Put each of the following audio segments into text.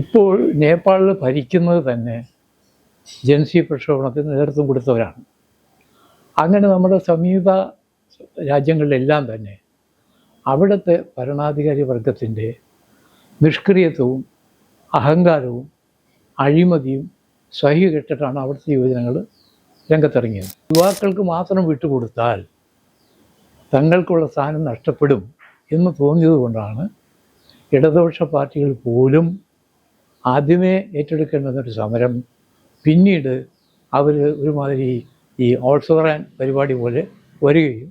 ഇപ്പോൾ നേപ്പാളിൽ ഭരിക്കുന്നത് തന്നെ ജൻസി പ്രക്ഷോഭണത്തിന് നേതൃത്വം കൊടുത്തവരാണ്. അങ്ങനെ നമ്മുടെ സമീപ രാജ്യങ്ങളിലെല്ലാം തന്നെ അവിടുത്തെ ഭരണാധികാരി വർഗത്തിൻ്റെ നിഷ്ക്രിയത്വവും അഹങ്കാരവും അഴിമതിയും സഹികെട്ടിട്ടാണ് അവിടുത്തെ യുവജനങ്ങൾ രംഗത്തിറങ്ങിയത്. യുവാക്കൾക്ക് മാത്രം വിട്ടുകൊടുത്താൽ തങ്ങൾക്കുള്ള സ്ഥാനം നഷ്ടപ്പെടും എന്ന് തോന്നിയതുകൊണ്ടാണ് ഇടതുപക്ഷ പാർട്ടികൾ പോലും ആദ്യമേ ഏറ്റെടുക്കേണ്ടുന്നൊരു സമരം പിന്നീട് അവർ ഒരുമാതിരി ഈ ഓൾസോറാൻ പരിപാടി പോലെ വരികയും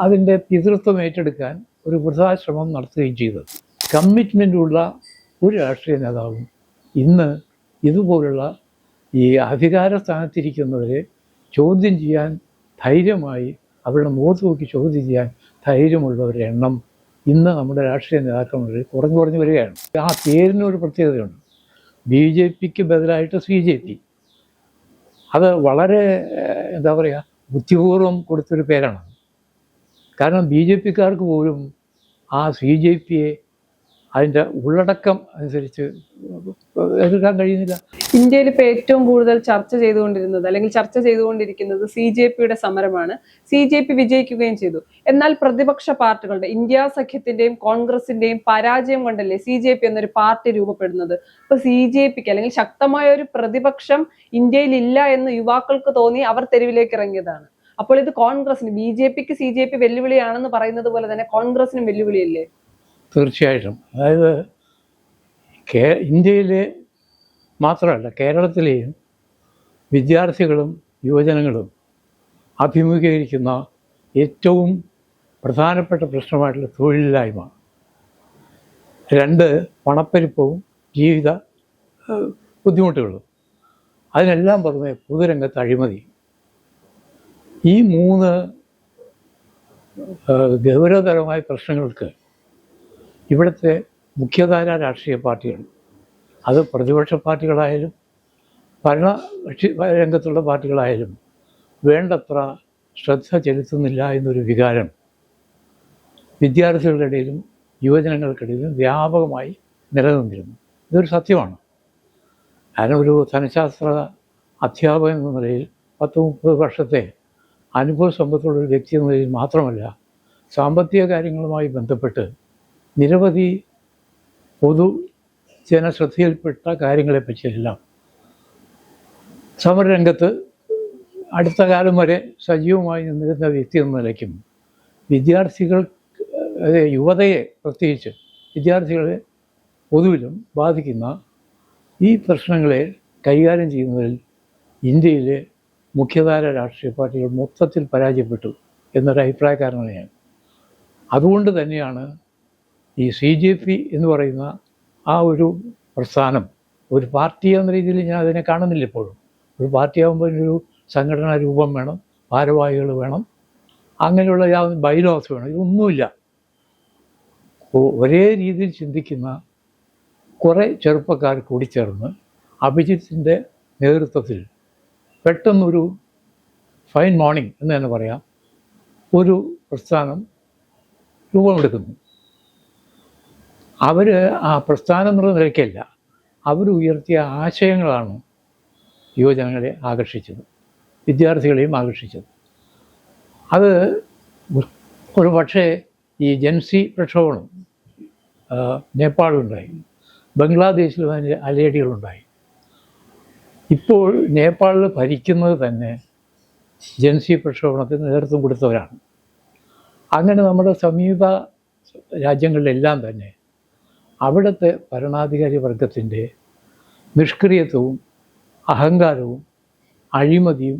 അതിൻ്റെ പിതൃത്വം ഏറ്റെടുക്കാൻ ഒരു വൃഥാശ്രമം നടത്തുകയും ചെയ്തത്. കമ്മിറ്റ്മെൻറ്റുള്ള ഒരു രാഷ്ട്രീയ നേതാവും ഇന്ന് ഇതുപോലുള്ള ഈ അധികാര സ്ഥാനത്തിരിക്കുന്നവരെ ചോദ്യം ചെയ്യാൻ ധൈര്യമായി അവരുടെ മുഖത്ത് നോക്കി ചോദ്യം ചെയ്യാൻ ധൈര്യമുള്ളവരുടെ എണ്ണം ഇന്ന് നമ്മുടെ രാഷ്ട്രീയ നേതാക്കന്മാരിൽ കുറഞ്ഞു വരികയാണ്. ആ പേരിനൊരു പ്രത്യേകതയുണ്ട്. BJPക്ക് ബദലായിട്ട് CJP. അത് വളരെ എന്താ പറയുക ബുദ്ധിപൂർവം കൊടുത്തൊരു പേരാണ്. കാരണം BJPക്കാർക്ക് പോലും ആ CJPയെ അതിൻ്റെ ഉള്ളടക്കം അനുസരിച്ച് എടുക്കാൻ കഴിയുന്നില്ല. ഇന്ത്യയിൽ ഇപ്പോൾ ഏറ്റവും കൂടുതൽ ചർച്ച ചെയ്തുകൊണ്ടിരിക്കുന്നത് CJPയുടെ സമരമാണ്. CJP വിജയിക്കുകയും ചെയ്തു. എന്നാൽ പ്രതിപക്ഷ പാർട്ടികളുടെ ഇന്ത്യ സഖ്യത്തിന്റെയും കോൺഗ്രസിന്റെയും പരാജയം കൊണ്ടല്ലേ CJP എന്നൊരു പാർട്ടി രൂപപ്പെടുന്നത്. ഇപ്പൊ CJPക്ക് അല്ലെങ്കിൽ ശക്തമായ ഒരു പ്രതിപക്ഷം ഇന്ത്യയിൽ ഇല്ല എന്ന് യുവാക്കൾക്ക് തോന്നി അവർ തെരുവിലേക്ക് ഇറങ്ങിയതാണ്. അപ്പോൾ ഇത് കോൺഗ്രസിന് BJPക്ക് CJP വെല്ലുവിളിയാണെന്ന് പറയുന്നത് പോലെ തന്നെ കോൺഗ്രസിനും വെല്ലുവിളിയല്ലേ? തീർച്ചയായിട്ടും. അതായത് ഇന്ത്യയിലെ മാത്രമല്ല കേരളത്തിലെയും വിദ്യാർത്ഥികളും യുവജനങ്ങളും അഭിമുഖീകരിക്കുന്ന ഏറ്റവും പ്രധാനപ്പെട്ട പ്രശ്നമായിട്ടുള്ള തൊഴിലില്ലായ്മ, 2 പണപ്പെരുപ്പവും ജീവിത ബുദ്ധിമുട്ടുകളും, അതിനെല്ലാം പുറമെ പൊതുരംഗത്ത് അഴിമതി. ഈ 3 ഗൗരവതരമായ പ്രശ്നങ്ങൾക്ക് ഇവിടുത്തെ മുഖ്യധാര രാഷ്ട്രീയ പാർട്ടികൾ, അത് പ്രതിപക്ഷ പാർട്ടികളായാലും ഭരണകക്ഷി രംഗത്തുള്ള പാർട്ടികളായാലും വേണ്ടത്ര ശ്രദ്ധ ചെലുത്തുന്നില്ല എന്നൊരു വികാരം വിദ്യാർത്ഥികളുടെ ഇടയിലും യുവജനങ്ങൾക്കിടയിലും വ്യാപകമായി നിലനിന്നിരുന്നു. ഇതൊരു സത്യമാണ്. കാരണം ഒരു ധനശാസ്ത്ര അധ്യാപകൻ എന്ന നിലയിൽ 10-30 വർഷത്തെ അനുഭവ സമ്പത്തുള്ളൊരു വ്യക്തി എന്ന നിലയിൽ മാത്രമല്ല, സാമ്പത്തിക കാര്യങ്ങളുമായി ബന്ധപ്പെട്ട് നിരവധി പൊതുജനശ്രദ്ധയിൽപ്പെട്ട കാര്യങ്ങളെപ്പറ്റിയെല്ലാം സമരരംഗത്ത് അടുത്ത കാലം വരെ സജീവമായി നിന്നിരുന്ന വ്യക്തി എന്ന നിലയ്ക്കും വിദ്യാർത്ഥികൾ, യുവതയെ പ്രത്യേകിച്ച് വിദ്യാർത്ഥികളെ പൊതുവിലും ബാധിക്കുന്ന ഈ പ്രശ്നങ്ങളെ കൈകാര്യം ചെയ്യുന്നതിൽ ഇന്ത്യയിലെ മുഖ്യധാര രാഷ്ട്രീയ പാർട്ടികൾ മൊത്തത്തിൽ പരാജയപ്പെട്ടു എന്നൊരു അഭിപ്രായക്കാരനാണ് ഞാൻ. അതുകൊണ്ട് തന്നെയാണ് ഈ CJP എന്ന് പറയുന്ന ആ ഒരു പ്രസ്ഥാനം ഒരു പാർട്ടി എന്ന രീതിയിൽ ഞാൻ അതിനെ കാണുന്നില്ല ഇപ്പോഴും. ഒരു പാർട്ടിയാകുമ്പോൾ ഒരു സംഘടനാ രൂപം വേണം, ഭാരവാഹികൾ വേണം, അങ്ങനെയുള്ള ബൈലോസ് വേണം. ഇതൊന്നുമില്ല. ഒരേ രീതിയിൽ ചിന്തിക്കുന്ന കുറേ ചെറുപ്പക്കാർ കൂടിച്ചേർന്ന് അഭിജിത്തിൻ്റെ നേതൃത്വത്തിൽ പെട്ടെന്നൊരു ഫൈൻ മോർണിംഗ് എന്ന് തന്നെ പറയാം, ഒരു പ്രസ്ഥാനം രൂപമെടുക്കുന്നു. അവർ ആ പ്രസ്ഥാനം എന്നുള്ള നിലയ്ക്കല്ല, അവർ ഉയർത്തിയ ആശയങ്ങളാണ് യുവജനങ്ങളെ ആകർഷിച്ചത്, വിദ്യാർത്ഥികളെയും ആകർഷിച്ചത്. അത് ഒരു പക്ഷേ ഈ ജൻസി പ്രക്ഷോഭണം നേപ്പാളിലുണ്ടായി, ബംഗ്ലാദേശിലും അതിൻ്റെ അലയടികളുണ്ടായി. ഇപ്പോൾ നേപ്പാളിൽ ഭരിക്കുന്നത് തന്നെ ജൻസി പ്രക്ഷോഭണത്തിന് നേതൃത്വം കൊടുത്തവരാണ്. അങ്ങനെ നമ്മുടെ സമീപ രാജ്യങ്ങളിലെല്ലാം തന്നെ അവിടുത്തെ ഭരണാധികാരി വർഗത്തിൻ്റെ നിഷ്ക്രിയത്വവും അഹങ്കാരവും അഴിമതിയും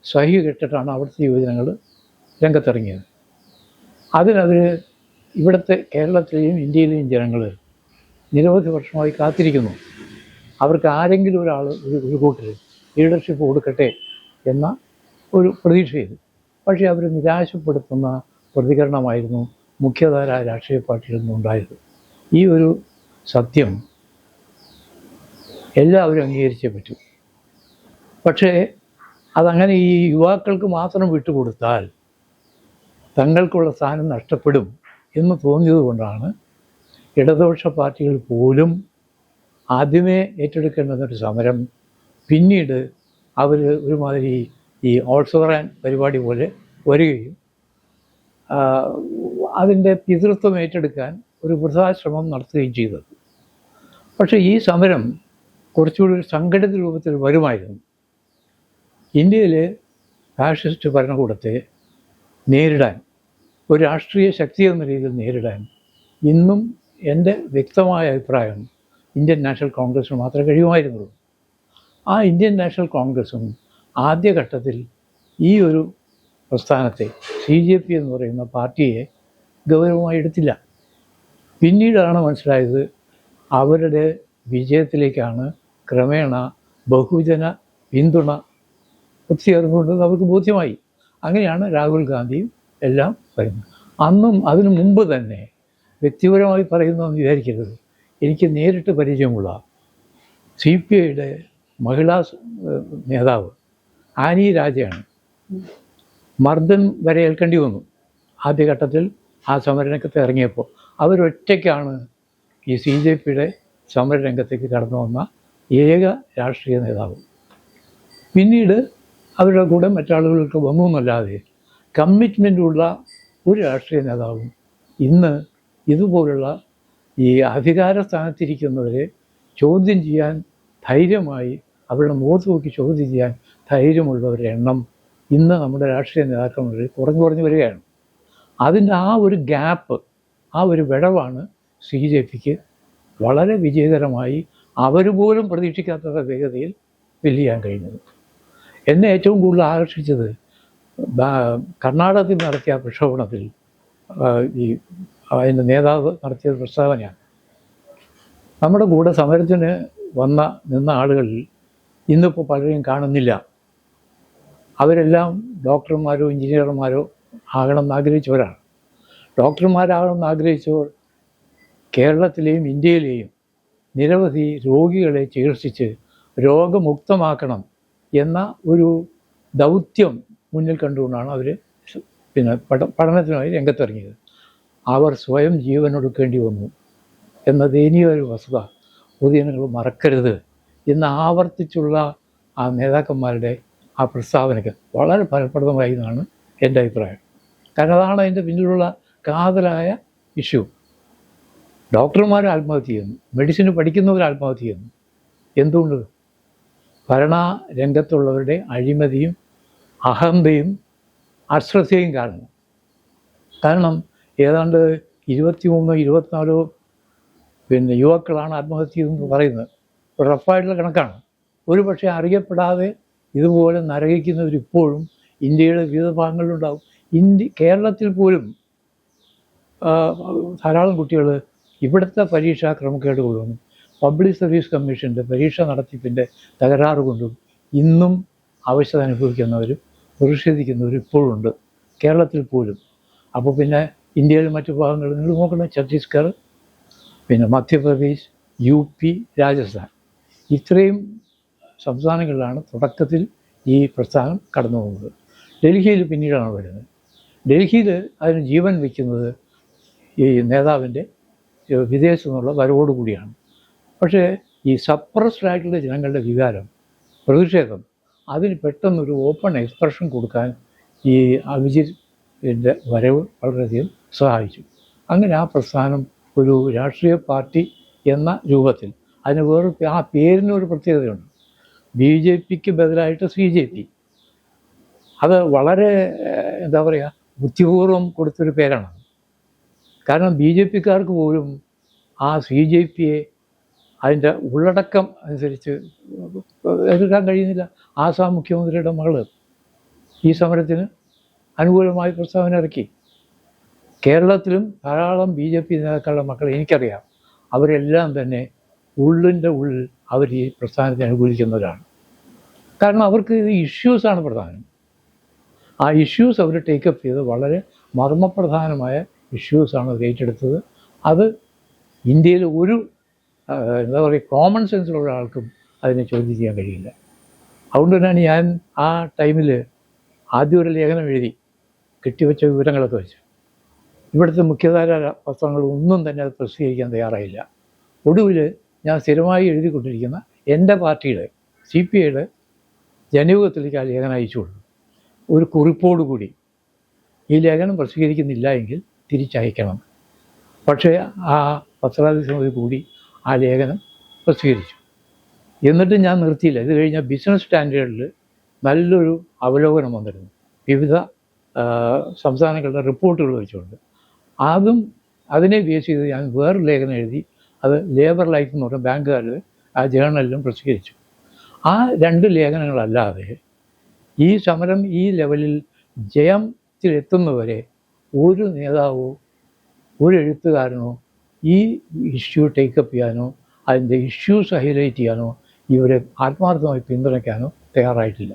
സഹികെട്ടിട്ടാണ് അവിടുത്തെ യുവജനങ്ങൾ രംഗത്തിറങ്ങിയത്. അതിനവർ ഇവിടുത്തെ കേരളത്തിലെയും ഇന്ത്യയിലെയും ജനങ്ങൾ നിരവധി വർഷമായി കാത്തിരിക്കുന്നു. അവർക്ക് ആരെങ്കിലും ഒരാൾ ഒരു കൂട്ടർ ലീഡർഷിപ്പ് കൊടുക്കട്ടെ എന്ന ഒരു പ്രതീക്ഷയിൽ. പക്ഷേ അവർ നിരാശപ്പെടുത്തുന്ന പ്രതികരണമായിരുന്നു മുഖ്യധാര രാഷ്ട്രീയ പാർട്ടികളിൽ നിന്നുണ്ടായത്. ഈ ഒരു സത്യം എല്ലാവരും അംഗീകരിച്ചേ പറ്റൂ. പക്ഷേ അതങ്ങനെ ഈ യുവാക്കൾക്ക് മാത്രം വിട്ടുകൊടുത്താൽ തങ്ങൾക്കുള്ള സ്ഥാനം നഷ്ടപ്പെടും എന്ന് തോന്നിയതുകൊണ്ടാണ് ഇടതുപക്ഷ പാർട്ടികൾ പോലും ആദ്യമേ ഏറ്റെടുക്കേണ്ടുന്നൊരു സമരം പിന്നീട് അവർ ഒരുമാതിരി ഈ ഓൾസോറാൻ പരിപാടി പോലെ വരികയും അതിൻ്റെ പിതൃത്വം ഏറ്റെടുക്കാൻ ഒരു വൃഥാശ്രമം നടത്തുകയും ചെയ്തത്. പക്ഷേ ഈ സമരം കുറച്ചുകൂടി ഒരു സംഘടിത രൂപത്തിൽ വരുമായിരുന്നു. ഇന്ത്യയിലെ ഫാഷിസ്റ്റ് ഭരണകൂടത്തെ നേരിടാൻ, ഒരു രാഷ്ട്രീയ ശക്തി എന്ന രീതിയിൽ നേരിടാൻ ഇന്നും എൻ്റെ വ്യക്തമായ അഭിപ്രായം ഇന്ത്യൻ നാഷണൽ കോൺഗ്രസ്സിന് മാത്രമേ കഴിയുമായിരുന്നുള്ളൂ. ആ ഇന്ത്യൻ നാഷണൽ കോൺഗ്രസ്സും ആദ്യഘട്ടത്തിൽ ഈ ഒരു പ്രസ്ഥാനത്തെ CJP എന്ന് പറയുന്ന പാർട്ടിയെ ഗൗരവമായി എടുത്തില്ല. പിന്നീടാണ് മനസ്സിലായത് അവരുടെ വിജയത്തിലേക്കാണ് ക്രമേണ ബഹുജന പിന്തുണ ഒത്തുചേർന്നുകൊണ്ടെന്ന് അവർക്ക് ബോധ്യമായി. അങ്ങനെയാണ് രാഹുൽ ഗാന്ധിയും എല്ലാം വരുന്നത്. അന്നും അതിനു മുമ്പ് തന്നെ വ്യക്തിപരമായി പറയുന്നതെന്ന് വിചാരിക്കരുത്, എനിക്ക് നേരിട്ട് പരിചയമുള്ള CPIയുടെ മഹിളാ നേതാവ് ആനി രാജയാണ്. മർദ്ദൻ വരെ ഏൽക്കേണ്ടി വന്നു ആദ്യഘട്ടത്തിൽ ആ സമരരംഗത്ത് ഇറങ്ങിയപ്പോൾ. അവരൊറ്റയ്ക്കാണ് ഈ CJPയുടെ സമരരംഗത്തേക്ക് കടന്നു വന്ന ഏക രാഷ്ട്രീയ നേതാവ്. പിന്നീട് അവരുടെ കൂടെ മറ്റാളുകൾക്ക് വന്നു എന്നല്ലാതെ കമ്മിറ്റ്മെൻറ്റുള്ള ഒരു രാഷ്ട്രീയ നേതാവും ഇന്ന് ഇതുപോലുള്ള ഈ അധികാര സ്ഥാനത്തിരിക്കുന്നവരെ ചോദ്യം ചെയ്യാൻ ധൈര്യമായി, അവരുടെ മുഖത്ത് നോക്കി ചോദ്യം ചെയ്യാൻ ധൈര്യമുള്ളവരുടെ എണ്ണം ഇന്ന് നമ്മുടെ രാഷ്ട്രീയ നേതാക്കന്മാരിൽ കുറഞ്ഞു വരികയാണ്. അതിൻ്റെ ആ ഒരു ഗ്യാപ്പ്, ആ ഒരു വിടവാണ് CJPക്ക് വളരെ വിജയകരമായി അവർ പോലും പ്രതീക്ഷിക്കാത്ത വേഗതയിൽ ഫില്ല് ചെയ്യാൻ കഴിഞ്ഞത്. എന്നെ ഏറ്റവും കൂടുതൽ ആകർഷിച്ചത് കർണാടകത്തിൽ നടത്തിയ പ്രക്ഷോഭണത്തിൽ ഈ അതിൻ്റെ നേതാവ് നടത്തിയ പ്രസ്താവനയാണ്. നമ്മുടെ കൂടെ സമരത്തിന് നിന്ന ആളുകളിൽ ഇന്നിപ്പോൾ പലരെയും കാണുന്നില്ല. അവരെല്ലാം ഡോക്ടർമാരോ എഞ്ചിനീയർമാരോ ആകണമെന്ന് ആഗ്രഹിച്ചവരാണ്. ഡോക്ടർമാരാകണമെന്ന് ആഗ്രഹിച്ചവർ കേരളത്തിലെയും ഇന്ത്യയിലെയും നിരവധി രോഗികളെ ചികിത്സിച്ച് രോഗമുക്തമാക്കണം എന്ന ഒരു ദൗത്യം മുന്നിൽ കണ്ടുകൊണ്ടാണ് അവർ പഠനത്തിനായി രംഗത്തിറങ്ങിയത്. അവർ സ്വയം ജീവനൊടുക്കേണ്ടി വന്നു എന്ന ദയനീയൊരു വസ്തുത പൊതുജനങ്ങൾ മറക്കരുത് എന്ന് ആവർത്തിച്ചുള്ള ആ നേതാക്കന്മാരുടെ ആ പ്രസ്താവനയ്ക്ക് വളരെ ഫലപ്രദമായി എന്നാണ് എൻ്റെ അഭിപ്രായം. കാരണം അതാണ് അതിൻ്റെ പിന്നിലുള്ള കാതലായ ഇഷ്യൂ. ഡോക്ടർമാർ ആത്മഹത്യ ചെയ്യുന്നു, മെഡിസിന് പഠിക്കുന്നവർ ആത്മഹത്യ ചെയ്യുന്നു. എന്തുകൊണ്ട്? ഭരണ രംഗത്തുള്ളവരുടെ അഴിമതിയും അഹന്തയും അശ്രദ്ധയും കാരണം ഏതാണ്ട് 23-24 യുവാക്കളാണ് ആത്മഹത്യ ചെയ്തെന്ന് പറയുന്നത്. റഫായിട്ടുള്ള കണക്കാണ്. ഒരു പക്ഷേ അറിയപ്പെടാതെ ഇതുപോലെ നരകിക്കുന്നവരിപ്പോഴും ഇന്ത്യയുടെ വിവിധ ഭാഗങ്ങളിലുണ്ടാവും. കേരളത്തിൽ പോലും ധാരാളം കുട്ടികൾ ഇവിടുത്തെ പരീക്ഷാ ക്രമക്കേട് കൊണ്ടും പബ്ലിക് സർവീസ് കമ്മീഷൻ്റെ പരീക്ഷ നടത്തിപ്പിൻ്റെ തകരാറ് കൊണ്ടും ഇന്നും അവശത അനുഭവിക്കുന്നവരും പ്രതിഷേധിക്കുന്നവരും ഇപ്പോഴുണ്ട് കേരളത്തിൽ പോലും. അപ്പോൾ പിന്നെ ഇന്ത്യയിലെ മറ്റു ഭാഗങ്ങളിൽ നിങ്ങൾ നോക്കണം, ഛത്തീസ്ഗഡ്, പിന്നെ മധ്യപ്രദേശ്, UP, രാജസ്ഥാൻ, ഇത്രയും സംസ്ഥാനങ്ങളിലാണ് തുടക്കത്തിൽ ഈ പ്രസ്ഥാനം കടന്നു പോകുന്നത്. ഡൽഹിയിൽ പിന്നീടാണ് വരുന്നത്. ഡൽഹിയിൽ അതിന് ജീവൻ വയ്ക്കുന്നത് ഈ നേതാവിൻ്റെ വിദേശത്തു നിന്നുള്ള വരവോടുകൂടിയാണ്. പക്ഷേ ഈ സപ്രസ്ഡ് ആയിട്ടുള്ള ജനങ്ങളുടെ വികാരം, പ്രതിഷേധം, അതിന് പെട്ടെന്നൊരു ഓപ്പൺ എക്സ്പ്രഷൻ കൊടുക്കാൻ ഈ അഭിജിത്തിൻ്റെ വരവ് വളരെയധികം സഹായിച്ചു. അങ്ങനെ ആ പ്രസ്ഥാനം ഒരു രാഷ്ട്രീയ പാർട്ടി എന്ന രൂപത്തിൽ, അതിന് ആ പേരിനൊരു പ്രത്യേകതയുണ്ട്. BJPക്ക് ബദലായിട്ട് CJP. അത് വളരെ എന്താ പറയുക, ബുദ്ധിപൂർവം കൊടുത്തൊരു പേരാണ്. കാരണം BJPക്കാർക്ക് പോലും ആ CJPയെ അതിൻ്റെ ഉള്ളടക്കം അനുസരിച്ച് എതിർക്കാൻ കഴിയുന്നില്ല. ആസാം മുഖ്യമന്ത്രിയുടെ മകള് ഈ സമരത്തിന് അനുകൂലമായി പ്രസ്താവന ഇറക്കി. കേരളത്തിലും ധാരാളം BJP നേതാക്കളുടെ മക്കളെ എനിക്കറിയാം. അവരെല്ലാം തന്നെ ഉള്ളിൻ്റെ ഉള്ളിൽ അവർ ഈ പ്രസ്ഥാനത്തെ അനുകൂലിക്കുന്നവരാണ്. കാരണം അവർക്ക് ഇത് ഇഷ്യൂസാണ് പ്രധാനം. ആ ഇഷ്യൂസ് അവർ ടേക്കപ്പ് ചെയ്ത് വളരെ മർമ്മപ്രധാനമായ ഇഷ്യൂസാണ് അവർ ഏറ്റെടുത്തത്. അത് ഇന്ത്യയിൽ ഒരു എന്താ പറയുക, കോമൺ സെൻസിലുള്ള ഒരാൾക്കും അതിനെ ചോദ്യം ചെയ്യാൻ കഴിയില്ല. അതുകൊണ്ട് തന്നെയാണ് ഞാൻ ആ ടൈമിൽ ആദ്യം ഒരു ലേഖനം എഴുതി, കെട്ടിവെച്ച വിവരങ്ങളൊക്കെ വെച്ച്. ഇവിടുത്തെ മുഖ്യധാര പത്രങ്ങൾ ഒന്നും തന്നെ അത് പ്രസിദ്ധീകരിക്കാൻ തയ്യാറായില്ല. ഒടുവിൽ ഞാൻ സ്ഥിരമായി എഴുതിക്കൊണ്ടിരിക്കുന്ന എൻ്റെ പാർട്ടിയുടെ CPIയുടെ ജനയുഗത്തിലേക്ക് ആ ലേഖനം അയച്ചു കൊടുത്തു. ഒരു കുറിപ്പോടുകൂടി ഈ ലേഖനം പ്രസിദ്ധീകരിക്കുന്നില്ല എങ്കിൽ തിരിച്ചയക്കണം. പക്ഷേ ആ പത്രാധിസമിതി കൂടി ആ ലേഖനം പ്രസിദ്ധീകരിച്ചു. എന്നിട്ട് ഞാൻ നിർത്തിയില്ല. ഇത് കഴിഞ്ഞാൽ ബിസിനസ് സ്റ്റാൻഡേർഡിൽ നല്ലൊരു അവലോകനം വന്നിരുന്നു, വിവിധ സംസ്ഥാനങ്ങളുടെ റിപ്പോർട്ടുകൾ വെച്ചുകൊണ്ട്. അതിനെ ബേസ് ചെയ്ത് ഞാൻ വേറൊരു ലേഖനം എഴുതി. അത് ലേബർ ലൈഫ് എന്ന് പറഞ്ഞ ബാങ്കുകാരുടെ ആ ജേർണലിലും പ്രസിദ്ധീകരിച്ചു. ആ 2 ലേഖനങ്ങളല്ലാതെ ഈ സമരം ഈ ലെവലിൽ ജയത്തിലെത്തുന്നവരെ ഒരു നേതാവോ ഒരു എഴുത്തുകാരനോ ഈ ഇഷ്യൂ ടേക്കപ്പ് ചെയ്യാനോ അതിൻ്റെ ഇഷ്യൂസ് ഹൈലൈറ്റ് ചെയ്യാനോ ഇവരെ ആത്മാർത്ഥമായി പിന്തുണയ്ക്കാനോ തയ്യാറായിട്ടില്ല.